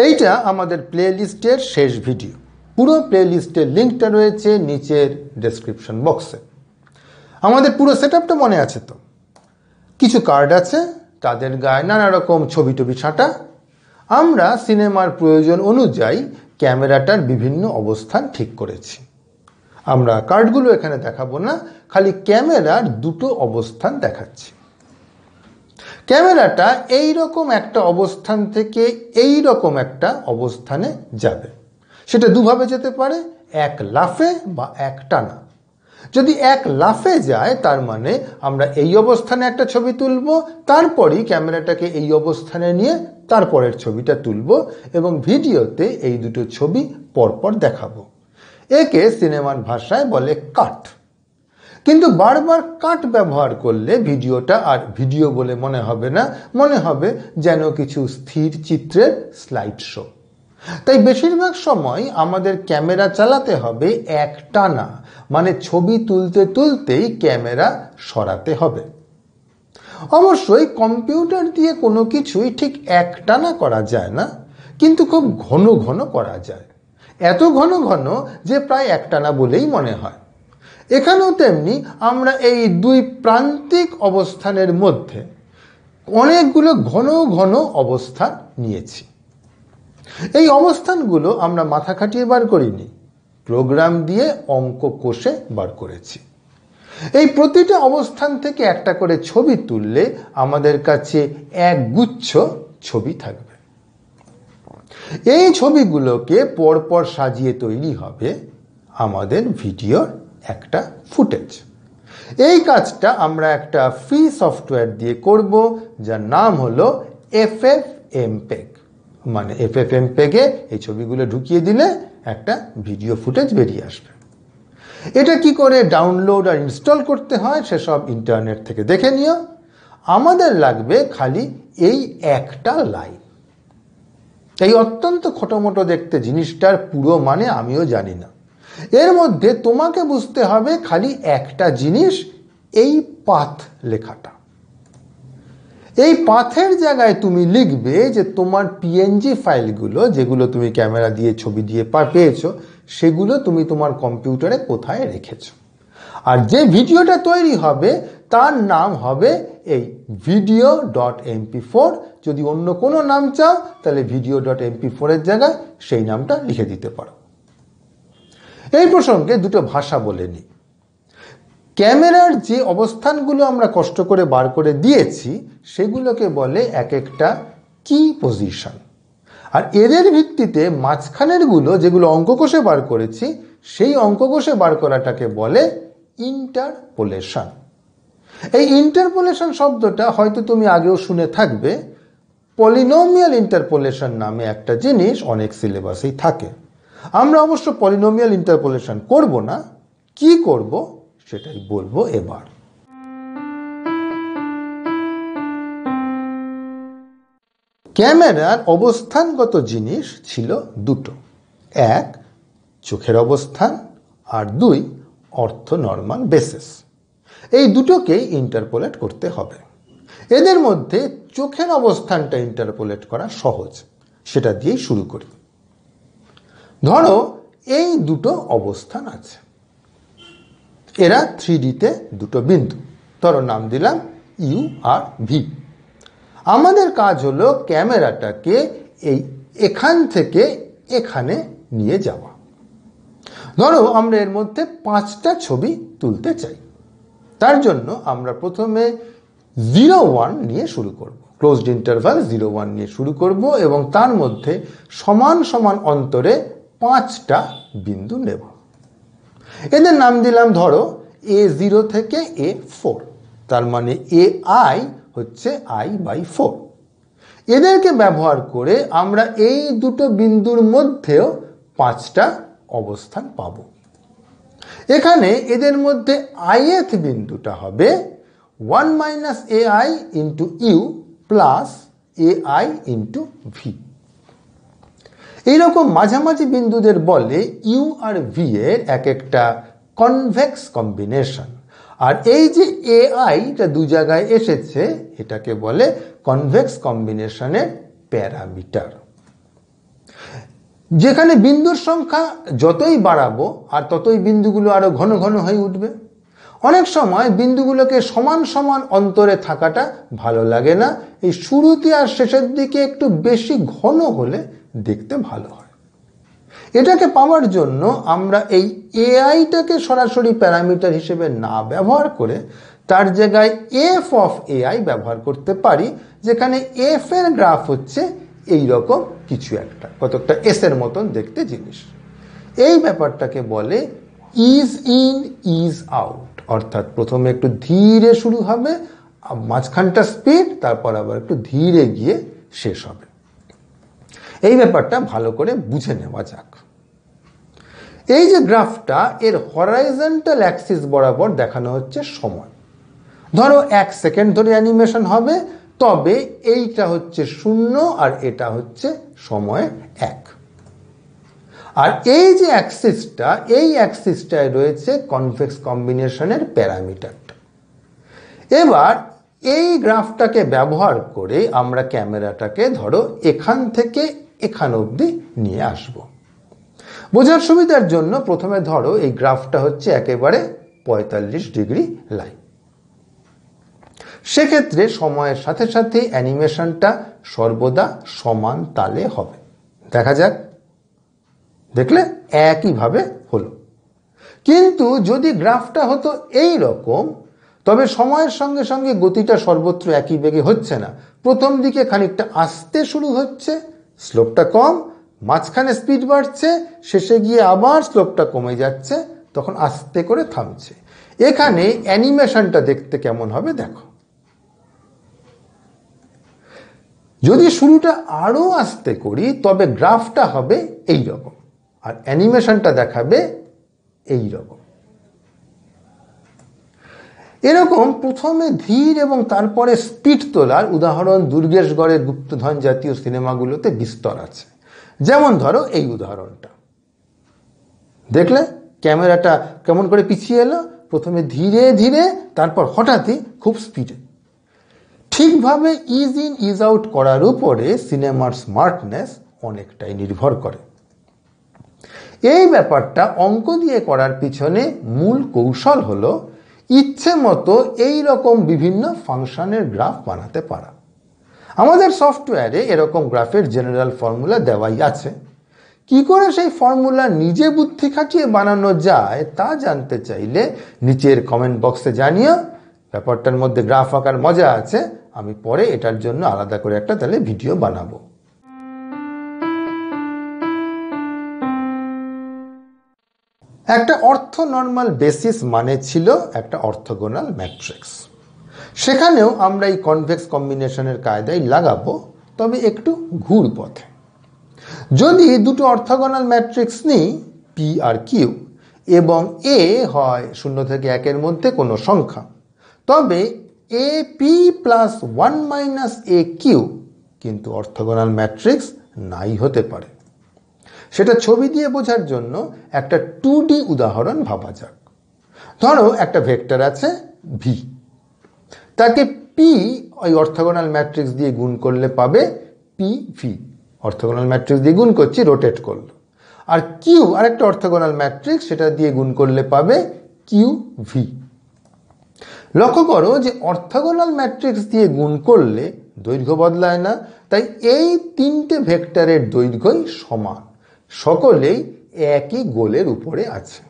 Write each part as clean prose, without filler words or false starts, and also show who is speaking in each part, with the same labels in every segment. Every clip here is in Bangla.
Speaker 1: এইটা আমাদের প্লেলিস্টের শেষ ভিডিও। পুরো প্লেলিস্টের লিঙ্কটা রয়েছে নিচের ডেসক্রিপশন বক্সে। আমাদের পুরো সেটআপটা মনে আছে তো? কিছু কার্ড আছে, তাদের গায়ে নানা রকম ছবি টবি ছাঁটা। আমরা সিনেমার প্রয়োজন অনুযায়ী ক্যামেরাটার বিভিন্ন অবস্থান ঠিক করেছি। আমরা কার্ডগুলো এখানে দেখাবো না, খালি ক্যামেরার দুটো অবস্থান দেখাচ্ছি। ক্যামেরাটা এই রকম একটা অবস্থান থেকে এই রকম একটা অবস্থানে যাবে। সেটা দুভাবে যেতে পারে, এক লাফে বা এক টানা। যদি এক লাফে যায় তার মানে আমরা এই অবস্থানে একটা ছবি তুলব, তারপরই ক্যামেরাটাকে এই অবস্থানে নিয়ে তারপরের ছবিটা তুলব এবং ভিডিওতে এই দুটো ছবি পরপর দেখাবো। একে সিনেমার ভাষায় বলে কাট। কিন্তু বারবার কাট ব্যবহার করলে ভিডিওটা আর ভিডিও বলে মনে হবে না, মনে হবে যেন কিছু স্থির চিত্রের স্লাইড শো। তাই বেশিরভাগ সময় আমাদের ক্যামেরা চালাতে হবে এক টানা, মানে ছবি তুলতে তুলতেই ক্যামেরা সরাতে হবে। অবশ্যই কম্পিউটার দিয়ে কোনো কিছুই ঠিক এক টানা করা যায় না, কিন্তু খুব ঘন ঘন করা যায়। এত ঘন ঘন যে প্রায় একটানা বলেই মনে হয়। এখানেও তেমনি আমরা এই দুই প্রান্তিক অবস্থানের মধ্যে অনেকগুলো ঘন ঘন অবস্থান নিয়েছি। এই অবস্থানগুলো আমরা মাথা খাটিয়ে বার করিনি, প্রোগ্রাম দিয়ে অঙ্ক কষে বার করেছি। এই প্রতিটা অবস্থান থেকে একটা করে ছবি তুললে আমাদের কাছে এক গুচ্ছ ছবি থাকবে। এই ছবিগুলোকে পরপর সাজিয়ে তৈরি হবে আমাদের ভিডিওর একটা ফুটেজ। এই কাজটা আমরা একটা ফ্রি সফটওয়্যার দিয়ে করব, যার নাম হলো FFmpeg। মানে FFmpeg-এ এই ছবিগুলো ঢুকিয়ে দিলে একটা ভিডিও ফুটেজ বেরিয়ে আসবে। এটা কি করে ডাউনলোড আর ইনস্টল করতে হয় সেসব ইন্টারনেট থেকে দেখে নিও। আমাদের লাগবে খালি এই একটা লাইন। এই অত্যন্ত ছোটমোটো দেখতে জিনিসটার পুরো মানে আমিও জানি না। এর মধ্যে তোমাকে বুঝতে হবে খালি একটা জিনিস, এই পাথ লেখাটা। এই পাথের জায়গায় তুমি লিখবে যে তোমার PNG ফাইলগুলো, যেগুলো তুমি ক্যামেরা দিয়ে ছবি দিয়ে পেয়েছো, সেগুলো তুমি তোমার কম্পিউটারে কোথায় রেখেছো। আর যে ভিডিওটা তৈরি হবে তার নাম হবে এই video.mp4। যদি অন্য কোনো নাম চাও তাহলে video.mp4 এর জায়গায় সেই নামটা লিখে দিতে পারো। এই প্রসঙ্গে দুটো ভাষা বলে নিই। ক্যামেরার যে অবস্থানগুলো আমরা কষ্ট করে বার করে দিয়েছি সেগুলোকে বলে এক একটা কি পজিশন। আর এদের ভিত্তিতে মাঝখানের গুলো, যেগুলো অঙ্ক কষে বার করেছি, সেই অঙ্ক কষে বার করাটাকে বলে ইন্টারপোলেশন। এই ইন্টারপোলেশন শব্দটা হয়তো তুমি আগেও শুনে থাকবে। পলিনোমিয়াল ইন্টারপোলেশন নামে একটা জিনিস অনেক সিলেবাসেই থাকে। আমরা অবশ্য পলিনোমিয়াল ইন্টারপোলেশন করব না, কি করব সেটাই বলবো এবার। ক্যামেরার অবস্থানগত জিনিস ছিল দুটো, এক চোখের অবস্থান আর দুই অর্থোনর্মাল বেসিস। এই দুটোকেই ইন্টারপোলেট করতে হবে। এদের মধ্যে চোখের অবস্থানটা ইন্টারপোলেট করা সহজ, সেটা দিয়েই শুরু করি। ধরো এই দুটো অবস্থান আছে, এরা 3Dতে দুটো বিন্দু, ধরো নাম দিলাম U আর V। আমাদের কাজ হলো ক্যামেরাটাকে এখান থেকে এখানে নিয়ে যাওয়া। ধরো আমরা এর মধ্যে 5টা ছবি তুলতে চাই। তার জন্য আমরা প্রথমে 0,1 নিয়ে শুরু করব, ক্লোজড ইন্টারভাল 0,1 নিয়ে শুরু করব এবং তার মধ্যে সমান সমান অন্তরে 5টা বিন্দু নেব। এদের নাম দিলাম ধরো A0 থেকে A4, তার মানে AI হচ্ছে I/4। এদেরকে ব্যবহার করে আমরা এই দুটো বিন্দুর মধ্যেও 5টা অবস্থান পাব। এখানে এদের মধ্যে ith বিন্দুটা হবে 1 - AI into U plus AI into V। এইরকম মাঝামাঝি বিন্দুদের বলে U আর V এর এক একটা কনভেক্স কম্বিনেশন। আর এই যে AIটা দু জায়গায় এসেছে, এটাকে বলে কনভেক্স কম্বিনেশনের প্যারামিটার। যেখানে বিন্দুর সংখ্যা যতই বাড়াবো আর ততই বিন্দুগুলো আরো ঘন ঘন হয়ে উঠবে। অনেক সময় বিন্দুগুলোকে সমান সমান অন্তরে থাকাটা ভালো লাগে না, এই শুরুতে আর শেষের দিকে একটু বেশি ঘন হলে দেখতে ভালো হয়। এটাকে পাওয়ার জন্য আমরা এই এআইটাকে সরাসরি প্যারামিটার হিসেবে না ব্যবহার করে তার জায়গায় এফ অফ এআই ব্যবহার করতে পারি, যেখানে এফ এর গ্রাফ হচ্ছে এই রকম কিছু একটা, কতটা এস এর মতন দেখতে জিনিস। এই ব্যাপারটাকে বলে ইজ ইন ইজ আউট, অর্থাৎ প্রথমে একটু ধীরে শুরু হবে, মাঝখানটা স্পিড, তারপর আবার একটু ধীরে গিয়ে শেষ হবে। এই ব্যাপারটা ভালো করে বুঝে নেওয়া যাক। এই যে গ্রাফটা, এর হরাইজন্টাল অ্যাক্সিস বরাবর দেখানো হচ্ছে সময়। ধরো 1 সেকেন্ড ধরে অ্যানিমেশন হবে, তবে এইটা হচ্ছে 0 আর এটা হচ্ছে সময় 1। আর এই যে অ্যাক্সিসটা, এই অ্যাক্সিসটায় রয়েছে কনভেক্স কম্বিনেশনের প্যারামিটারটা। এবার এই গ্রাফটাকে ব্যবহার করে আমরা ক্যামেরাটাকে ধরো এখান থেকে এখান অবধি নিয়ে আসব। বোঝার সুবিধার জন্য প্রথমে ধরো এই গ্রাফটা হচ্ছে একেবারে 45 ডিগ্রি লাইন। সেক্ষেত্রে সময়ের সাথে সাথে অ্যানিমেশনটা সর্বদা সমান তালে হবে। দেখা যাক, দেখলে একইভাবে হলো। কিন্তু যদি গ্রাফটা হতো এই রকম, তবে সময়ের সঙ্গে সঙ্গে গতিটা সর্বত্র একই বেগে হচ্ছে না। প্রথম দিকে খানিকটা আস্তে শুরু হচ্ছে, স্লোপটা কম, মাঝখানে স্পিড বাড়ছে, শেষে গিয়ে আবার স্লোপটা কমে যাচ্ছে, তখন আস্তে করে থামছে। এখানে অ্যানিমেশনটা দেখতে কেমন হবে দেখো। যদি শুরুটা আরো আস্তে করি তবে গ্রাফটা হবে এই রকম আর অ্যানিমেশনটা দেখাবে এই রকম। এরকম প্রথমে ধীর এবং তারপরে স্পিড তোলার উদাহরণ দুর্গেশগড়ের গুপ্তধন জাতীয় সিনেমাগুলোতে বিস্তর আছে। যেমন ধরো এই উদাহরণটা দেখলে, ক্যামেরাটা কেমন করে পিছিয়ে এলো, প্রথমে ধীরে ধীরে, তারপর হঠাৎই খুব স্পিডে। ঠিকভাবে ইজ ইন ইজ আউট করার উপরে সিনেমার স্মার্টনেস অনেকটাই নির্ভর করে। এই ব্যাপারটা অঙ্ক দিয়ে করার পিছনে মূল কৌশল হলো ইচ্ছে মতো এই রকম বিভিন্ন ফাংশনের গ্রাফ বানাতে পারা। আমাদের সফটওয়্যারে এরকম গ্রাফের জেনারেল ফর্মুলা দেওয়াই আছে। কি করে সেই ফর্মুলা নিজে বুদ্ধি খাটিয়ে বানানো যায় তা জানতে চাইলে নিচের কমেন্ট বক্সে জানিও। ব্যাপারটার মধ্যে গ্রাফ আঁকার মজা আছে, আমি পরে এটার জন্য আলাদা করে একটা তাহলে ভিডিও বানাবো। একটা অর্থোনর্মাল বেসিস মানে ছিল একটা অর্থোগোনাল ম্যাট্রিক্স। সেখানেও আমরা এই কনভেক্স কম্বিনেশনের কায়দায় লাগাবো, তবে একটু ঘুর পথে। যদি দুটো অর্থোগোনাল ম্যাট্রিক্স নিই পি আর কিউ এবং এ হয় 0 থেকে 1-এর মধ্যে কোনো সংখ্যা, তবে A P plus 1 minus A Q কিন্তু অর্থোগোনাল ম্যাট্রিক্স নাই হতে পারে। সেটা ছবি দিয়ে বোঝার জন্য একটা 2D উদাহরণ ভাবা যাক। ধরো একটা ভেক্টর আছে ভি, তাকে পি ওই অর্থোগোনাল ম্যাট্রিক্স দিয়ে গুণ করলে পাবে পি ভি। অর্থোগোনাল ম্যাট্রিক্স দিয়ে গুণ করছি, রোটেট করলো। আর কিউ আরেকটা অর্থোগোনাল ম্যাট্রিক্স, সেটা দিয়ে গুণ করলে পাবে কিউ ভি। লক্ষ্য করো যে অর্থোগোনাল ম্যাট্রিক্স দিয়ে গুণ করলে দৈর্ঘ্য বদলায় না, তাই এই তিনটে ভেক্টরের দৈর্ঘ্যই সমান, সকলেই একই গোলের উপরে আছে।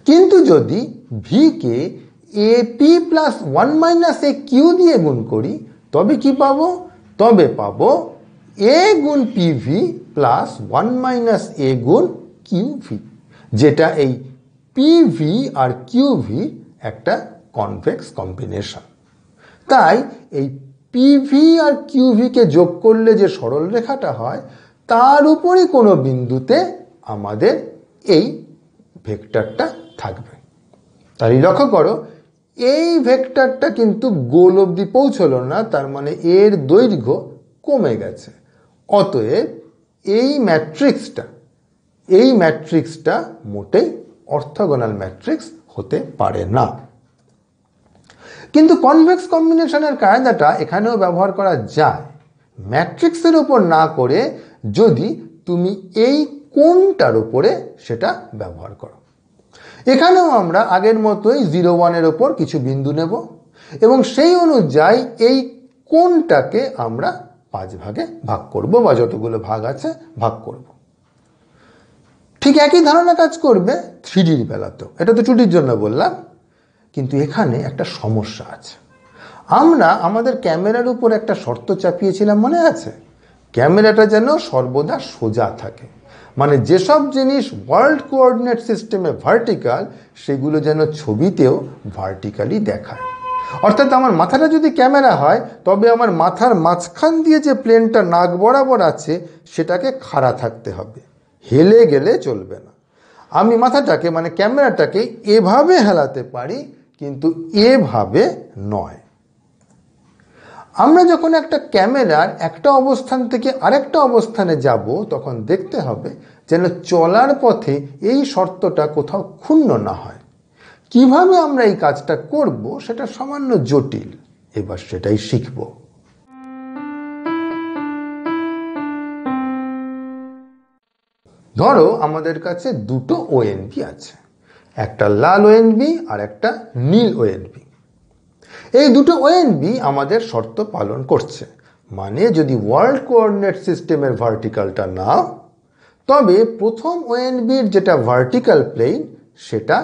Speaker 1: কিন্তু যদি ভি কে A P plus 1 minus A Q দিয়ে গুণ করি তবে কি পাবো? তবে পাবো এ গুণ পি ভি প্লাস 1 মাইনাস এ গুণ কিউ ভি, যেটা এই পি ভি আর কিউ ভি একটা কনভেক্স কম্বিনেশন। তাই এই পি ভি আর কিউ ভি কে যোগ করলে যে সরল রেখাটা হয় তার উপরে কোনো বিন্দুতে আমাদের এই ভেক্টরটা থাকবে। তাই লক্ষ্য করো এই ভেক্টরটা কিন্তু গোল অবধি পৌঁছলো না, তার মানে এর দৈর্ঘ্য কমে গেছে। অতএব এই ম্যাট্রিক্সটা মোটেই অর্থোগোনাল ম্যাট্রিক্স হতে পারে না। কিন্তু কনভেক্স কম্বিনেশনের কায়দাটা এখানেও ব্যবহার করা যায়। ম্যাট্রিক্সের উপর না করে যদি তুমি এই কোণটার উপরে সেটা ব্যবহার করো। এখানেও আমরা আগের মতোই 0, 1-এর ওপর কিছু বিন্দু নেব এবং সেই অনুযায়ী এই কোণটাকে আমরা 5 ভাগে ভাগ করব, বা যতগুলো ভাগ আছে ভাগ করব। ঠিক একই ধারণা কাজ করবে 3Dর বেলাতেও। এটা তো 2Dর জন্য বললাম, কিন্তু এখানে একটা সমস্যা আছে। আমরা আমাদের ক্যামেরার উপর একটা শর্ত চাপিয়েছিলাম, মনে আছে? ক্যামেরাটা যেন সর্বদা সোজা থাকে, মানে যেসব জিনিস ওয়ার্ল্ড কোঅর্ডিনেট সিস্টেমে ভার্টিক্যাল সেগুলো যেন ছবিতেও ভার্টিক্যালি দেখায়। অর্থাৎ আমার মাথাটা যদি ক্যামেরা হয়, তবে আমার মাথার মাঝখান দিয়ে যে প্লেনটা নাক বরাবর আছে সেটাকে খাড়া থাকতে হবে, হেলে গেলে চলবে না। আমি মাথাটাকে মানে ক্যামেরাটাকে এভাবে হেলাতে পারি, কিন্তু এভাবে নয়। আমরা যখন একটা ক্যামেরার একটা অবস্থান থেকে আরেকটা অবস্থানে যাব, তখন দেখতে হবে যেন চলার পথে এই শর্তটা কোথাও ক্ষুণ্ণ না হয়। কিভাবে আমরা এই কাজটা করব সেটা সামান্য জটিল, এবার সেটাই শিখব। ধরো আমাদের কাছে দুটো ONB আছে, একটা লাল ONB আর একটা নীল ONB। এই দুটো ONB আমাদের শর্ত পালন করছে, মানে যদি ওয়ার্ল্ড কোঅর্ডিনেট সিস্টেমের ভার্টিক্যালটা নাও, তবে প্রথম ONBর যেটা ভার্টিক্যাল প্লেন সেটা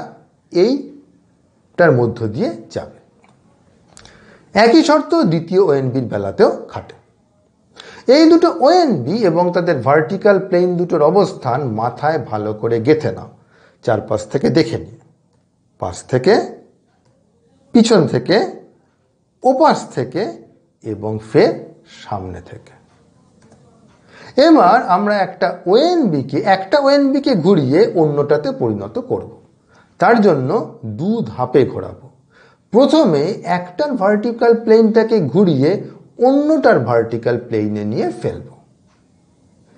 Speaker 1: এইটার মধ্য দিয়ে যাবে। একই শর্ত দ্বিতীয় ONBর বেলাতেও খাটে। এই দুটো ONB এবং তাদের ভার্টিক্যাল প্লেন দুটোর অবস্থান মাথায় ভালো করে গেঁথে নাও, চারপাশ থেকে দেখে নিয়ে। পাশ থেকে, পিছন থেকে, ওপাশ থেকে এবং ফের সামনে থেকে। এবার আমরা একটা ONBকে ঘুরিয়ে অন্যটাতে পরিণত করব। তার জন্য 2 ধাপে ঘোরাবো। প্রথমে একটার ভার্টিক্যাল প্লেনটাকে ঘুরিয়ে অন্যটার ভার্টিক্যাল প্লেনে নিয়ে ফেলব।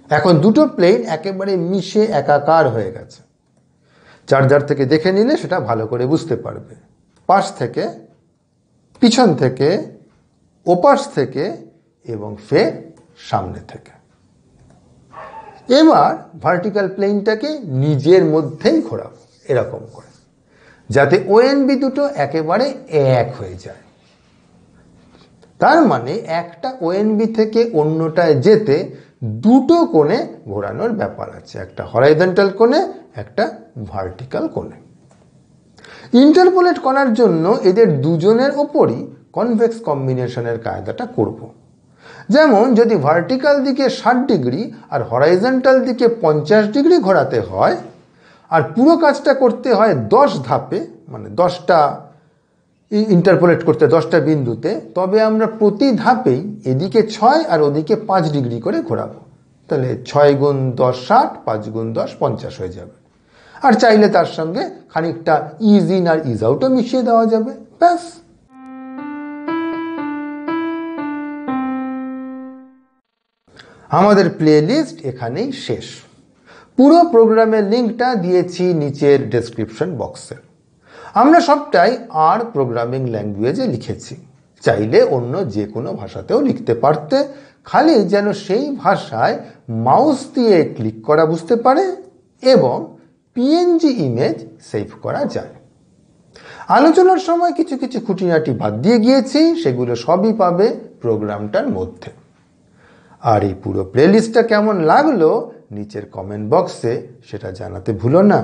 Speaker 1: এখন দুটো প্লেন একেবারে মিশে একাকার হয়ে গেছে। চার্জার থেকে দেখে নিলে সেটা ভালো করে বুঝতে পারবে। পাশ থেকে, পিছন থেকে, ওপাশ থেকে এবং ফের সামনে থেকে। এবার ভার্টিক্যাল প্লেনটাকে নিজের মধ্যেই ঘোরাবো এরকম করে, যাতে ONB দুটো একেবারে এক হয়ে যায়। তার মানে একটা ONB থেকে অন্যটায় যেতে দুটো কোণে ঘোরানোর ব্যাপার আছে, একটা হরাইজন্টাল কোণে, একটা ভার্টিক্যাল কোণে। ইন্টারপোলেট করার জন্য এদের দুজনের ওপরই কনভেক্স কম্বিনেশনের কায়দাটা করব। যেমন যদি ভার্টিক্যাল দিকে 60 ডিগ্রি আর হরাইজন্টাল দিকে 50 ডিগ্রি ঘোরাতে হয়, আর পুরো কাজটা করতে হয় 10 ধাপে, মানে 10টা ইন্টারপোলেট করতে 10টা বিন্দুতে, তবে আমরা প্রতি ধাপেই এদিকে 6 আর ওদিকে 5 ডিগ্রি করে ঘোরাবো। তাহলে 6 গুণ 10 60, 5 গুণ 10 50 হয়ে যাবে। আর চাইলে তার সঙ্গে খানিকটা ইজ ইন আর ইজ আউটও মিশিয়ে দেওয়া যাবে, ব্যাস। আমাদের প্লে লিস্ট এখানেই শেষ। পুরো প্রোগ্রামের লিঙ্কটা দিয়েছি নিচের ডেসক্রিপশন বক্সে। আমরা সবটাই আর প্রোগ্রামিং ল্যাঙ্গুয়েজে লিখেছি, চাইলে অন্য যে কোনো ভাষাতেও লিখতে পারতে, খালি যেন সেই ভাষায় মাউস দিয়ে ক্লিক করা বুঝতে পারে এবং PNG ইমেজ সেভ করা যায়। আলোচনার সময় কিছু কিছু খুঁটিনাটি বাদ দিয়ে গিয়েছি, সেগুলো সবই পাবে প্রোগ্রামটার মধ্যে। আর এই পুরো প্লেলিস্টটা কেমন লাগলো নিচের কমেন্ট বক্সে সেটা জানাতে ভুলো না।